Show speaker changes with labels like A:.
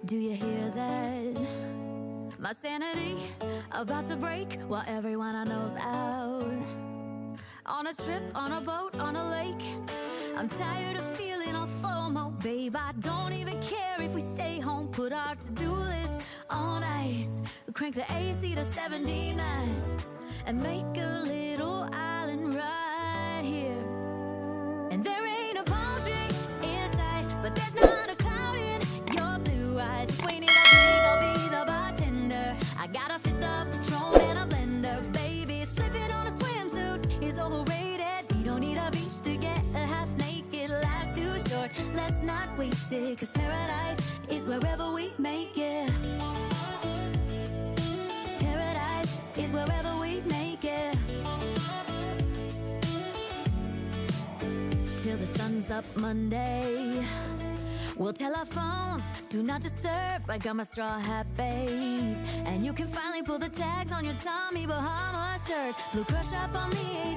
A: Do you hear that? My sanity about to break while everyone I know's out. On a trip, on a boat, on a lake. I'm tired of feeling all FOMO, babe. I don't even care if we stay home. Put our to-do list on ice. Crank the AC to 79 and make a little island right here. And there ain't a palm tree in sight, but there's not a cloud in your blue eyes. If we need a drink, I'll be the bartender. I got a fifth of Patron and a blender, baby. Slipping on a swimsuit is overrated. We don't need a beach to get a half naked. Life's too short, let's not waste it. Cause paradise is wherever we make it. Paradise is wherever we make it. Till the sun's up Monday. We'll tell our phones, do not disturb. I got my straw hat, babe. And you can finally pull the tags on your Tommy Bahama shirt. Blue crush up on the 80.